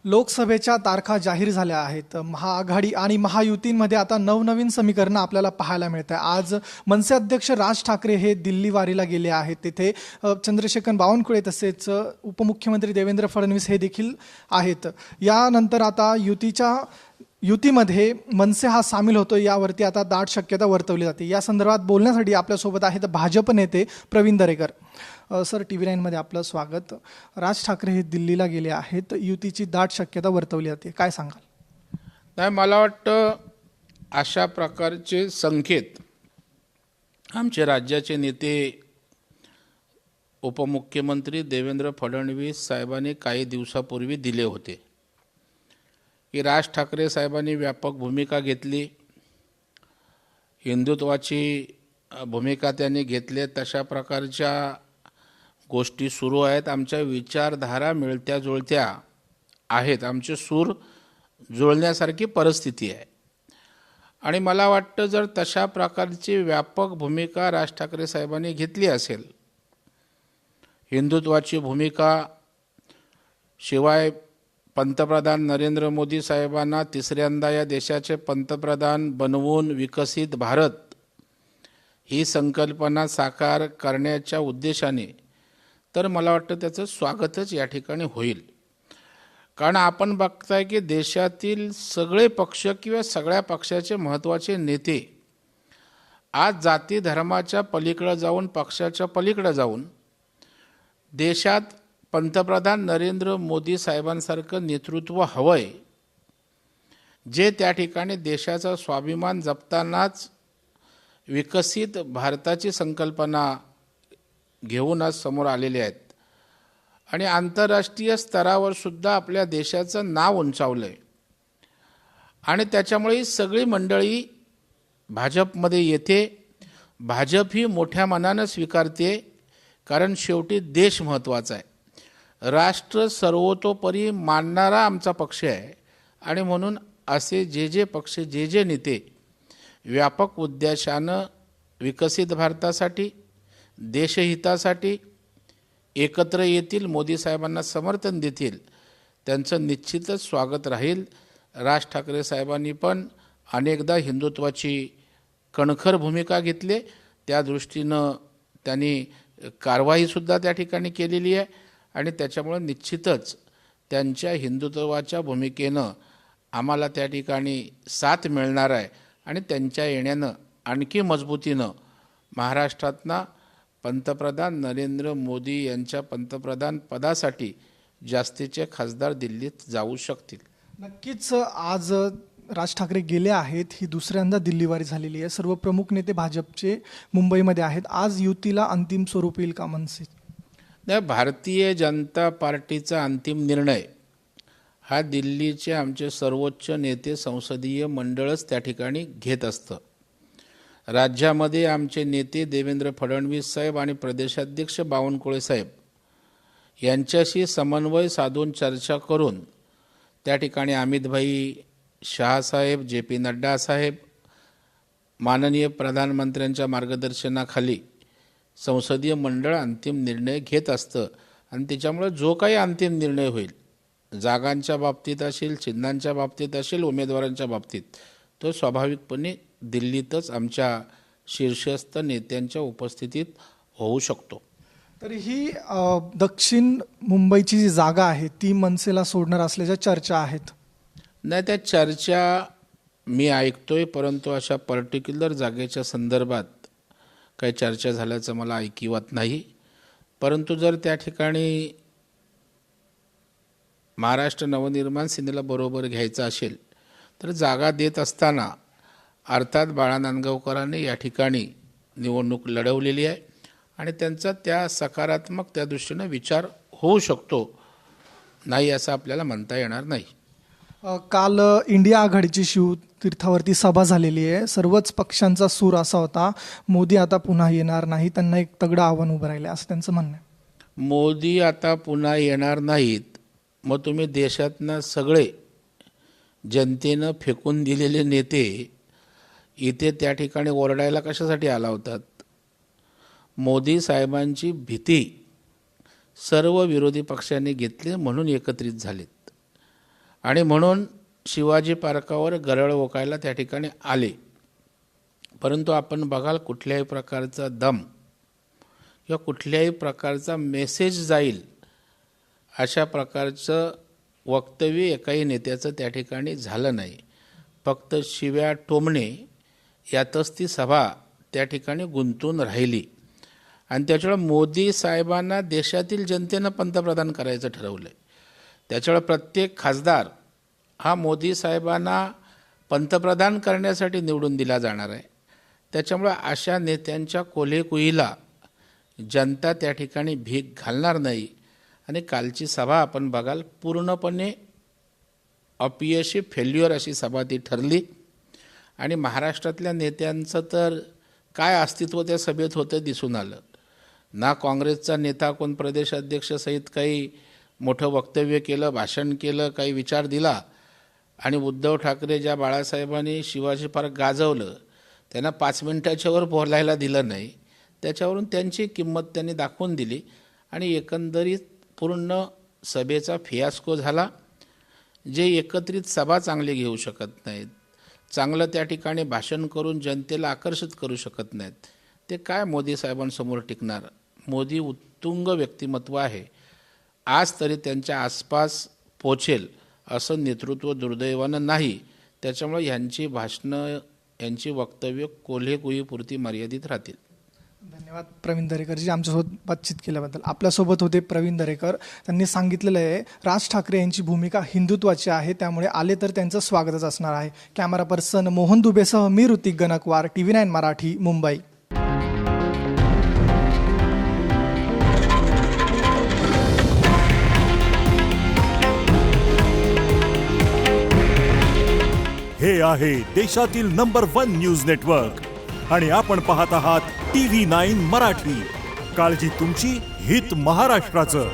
लोकसभेच्या तारखा जाहीर झाल्या आहेत. महाआघाडी आणि महायुतींमध्ये आता नवनवीन समीकरणं आपल्याला पाहायला मिळत आहे. आज मनसे अध्यक्ष राज ठाकरे हे दिल्ली वारीला गेले आहेत. तिथे चंद्रशेखर बावनकुळे तसेच उपमुख्यमंत्री देवेंद्र फडणवीस हे देखील आहेत. यानंतर आता युतीमध्ये मनसे हा सामील होतो यावरती आता दाट शक्यता वर्तवली जाते. या संदर्भात बोलण्यासाठी आपल्यासोबत आहेत भाजप नेते प्रवीण दरेकर. सर, TV9 आपलं स्वागत. राज ठाकरे हे दिल्लीला गेले आहेत. युतीची दाट शक्यता वर्तवली जाते, काय सांगाल? नाही, मला वाटतं अशा प्रकारचे संकेत आमचे राज्याचे नेते उपमुख्यमंत्री देवेंद्र फडणवीस साहेबांनी काही दिवसापूर्वी दिले होते की राज ठाकरे साहेबांनी व्यापक भूमिका घेतली, हिंदुत्वाची भूमिका त्यांनी घेतली. तशा प्रकारच्या गोष्टी सुरू आहेत. आमच्या विचारधारा मिळत्या जुळत्या आहेत, आमचे सूर जुळण्यासारखी परिस्थिती आहे. आणि मला वाटतं जर तशा प्रकारची व्यापक भूमिका राज ठाकरे साहेबांनी घेतली असेल, हिंदुत्वाची भूमिका, शिवाय पंतप्रधान नरेंद्र मोदी साहेबांना तिसऱ्यांदा या देशाचे पंतप्रधान बनवून विकसित भारत ही संकल्पना साकार करण्याच्या उद्देशाने, तर मला वाटतं त्याचं स्वागतच या ठिकाणी होईल. कारण आपण बघताय की देशातील सगळे पक्ष किंवा सगळ्या पक्षाचे महत्त्वाचे नेते आज जाती धर्माच्या पलीकडे जाऊन, पक्षाच्या पलीकडे जाऊन देशात पंतप्रधान नरेंद्र मोदी साहेबांसारखं नेतृत्व हवंय, जे त्या ठिकाणी देशाचा स्वाभिमान जपतानाच विकसित भारताची संकल्पना घेऊन आज समोर आलेले आहेत. आणि आंतरराष्ट्रीय स्तरावर सुद्धा आपल्या देशाचं नाव उंचावलं आहे. आणि त्याच्यामुळे ही सगळी मंडळी भाजपमध्ये येते. भाजप ही मोठ्या मनानं स्वीकारते, कारण शेवटी देश महत्त्वाचा आहे. राष्ट्र सर्वतोपरी मानणारा आमचा पक्ष आहे. आणि म्हणून असे जे पक्ष, जे नेते व्यापक उद्देशानं विकसित भारतासाठी, देशहितासाठी एकत्र येतील, मोदी साहेबांना समर्थन देतील, त्यांचं निश्चितच स्वागत राहील. राज ठाकरे साहेबांनी पण अनेकदा हिंदुत्वाची कणखर भूमिका घेतली, त्या दृष्टीनं त्यांनी कारवाईसुद्धा त्या ठिकाणी केलेली आहे. आणि त्याच्यामुळे निश्चितच त्यांच्या हिंदुत्वाच्या भूमिकेनं आम्हाला त्या ठिकाणी साथ मिळणार आहे. आणि त्यांच्या येण्यानं आणखी मजबूतीनं महाराष्ट्रातनं पंतप्रधान नरेंद्र मोदी यांच्या पंतप्रधान पदासाठी जास्तीचे खासदार दिल्लीत जाऊ शकतील. नक्कीच आज राज ठाकरे गेले आहेत. ही दुसऱ्यांदा दिल्लीवारी झालेली आहे. सर्व प्रमुख नेते भाजपचे मुंबईमध्ये आहेत. आज युतीला अंतिम स्वरूप येईल का मनसे? नाही, भारतीय जनता पार्टीचा अंतिम निर्णय हा दिल्लीचे आमचे सर्वोच्च नेते, संसदीय मंडळच त्या ठिकाणी घेत असतं. राज्यामध्ये आमचे नेते देवेंद्र फडणवीस साहेब आणि प्रदेशाध्यक्ष बावनकुळे साहेब यांच्याशी समन्वय साधून चर्चा करून त्या ठिकाणी अमितभाई शहा साहेब, JP नड्डा साहेब, माननीय प्रधानमंत्र्यांच्या मार्गदर्शनाखाली संसदीय मंडळ अंतिम निर्णय घेत असतं. आणि त्याच्यामुळे जो काही अंतिम निर्णय होईल, जागांच्या बाबतीत असेल, चिन्हांच्या बाबतीत असेल, उमेदवारांच्या बाबतीत, तो स्वाभाविकपणे दिल्लीतच आमच्या शीर्षस्थ नेत्यांच्या उपस्थितीत होऊ शकतो. तर ही दक्षिण मुंबईची जी जागा आहे ती मनसेला सोडणार असल्याच्या चर्चा आहेत. नाही, त्या चर्चा मी ऐकतोय, परंतु अशा पर्टिक्युलर जागेच्या संदर्भात काही चर्चा झाल्याचं मला ऐकिवत नाही. परंतु जर त्या ठिकाणी महाराष्ट्र नवनिर्माण सेनेला बरोबर घ्यायचं असेल तर जागा देत असताना अर्थात बाळा नांदगावकरांनी या ठिकाणी निवडणूक लढवलेली आहे आणि त्यांचा त्या सकारात्मक त्या दृष्टीनं विचार होऊ शकतो, नाही असं आपल्याला म्हणता येणार नाही. काल इंडिया आघाडीची शिवतीर्थावरती सभा झालेली आहे. सर्वच पक्षांचा सूर असा होता, मोदी आता पुन्हा येणार नाही, त्यांना एक तगडं आव्हान उभं राहिलं असं त्यांचं म्हणणं आहे. मोदी आता पुन्हा येणार नाहीत, मग तुम्ही देशातनं सगळे जनतेनं फेकून दिलेले नेते इथे त्या ठिकाणी ओरडायला कशासाठी आला होतात? मोदी साहेबांची भीती सर्व विरोधी पक्षांनी घेतली म्हणून एकत्रित झालेत. आणि म्हणून शिवाजी पार्कावर गरळ ओकायला त्या ठिकाणी आले. परंतु आपण बघाल कुठल्याही प्रकारचा दम किंवा कुठल्याही प्रकारचा मेसेज जाईल अशा प्रकारचं वक्तव्य एकाही नेत्याचं त्या ठिकाणी झालं नाही. फक्त शिव्या टोमणे यातच ती सभा त्या ठिकाणी गुंतून राहिली. आणि त्याच्यामुळे मोदी साहेबांना देशातील जनतेनं पंतप्रधान करायचं ठरवलं आहे. त्याच्यामुळे प्रत्येक खासदार हा मोदी साहेबांना पंतप्रधान करण्यासाठी निवडून दिला जाणार आहे. त्याच्यामुळे अशा नेत्यांच्या कोल्हेकुईला जनता त्या ठिकाणी भीक घालणार नाही. आणि कालची सभा आपण बघाल पूर्णपणे अपयशी फेल्युअर अशी सभा ती ठरली. आणि महाराष्ट्रातल्या नेत्यांचं तर काय अस्तित्व त्या सभेत होतं दिसून आलं. ना काँग्रेसचा नेता कोण प्रदेशाध्यक्ष सहित काही मोठं वक्तव्य केलं, भाषण केलं, काही विचार दिला. आणि उद्धव ठाकरे ज्या बाळासाहेबांनी शिवाजी पार्क गाजवलं त्यांना 5 मिनिटाच्या वर बोलायला दिलं नाही. त्याच्यावरून त्यांची किंमत त्यांनी दाखवून दिली. आणि एकंदरीत पूर्ण सभेचा फियास्को झाला. जे एकत्रित सभा चांगली घेऊ शकत नाहीत, चांगलं त्या ठिकाणी भाषण करून जनतेला आकर्षित करू शकत नाहीत, ते काय मोदी साहेबांसमोर टिकणार. मोदी उत्तुंग व्यक्तिमत्व आहे. आज तरी त्यांच्या आसपास पोचेल असं नेतृत्व दुर्दैवानं नाही. त्याच्यामुळे यांची भाषणं, यांची वक्तव्य कोल्हेकुईपुरती मर्यादित राहतील. धन्यवाद प्रवीण दरेकरजी आमच्यासोबत बातचीत केल्याबद्दल. आपल्यासोबत होते प्रवीण दरेकर. त्यांनी सांगितलेलं आहे राज ठाकरे यांची भूमिका हिंदुत्वाची आहे, त्यामुळे आले तर त्यांचं स्वागतच असणार आहे. कॅमेरा पर्सन मोहन दुबेसह मी ऋतिक गणकवार, TV9 मराठी, मुंबई. हे आहे देशातील नंबर 1 न्यूज नेटवर्क आणि आपण पाहत आहात TV9 मराठी. काळजी तुमची, हित महाराष्ट्राचं.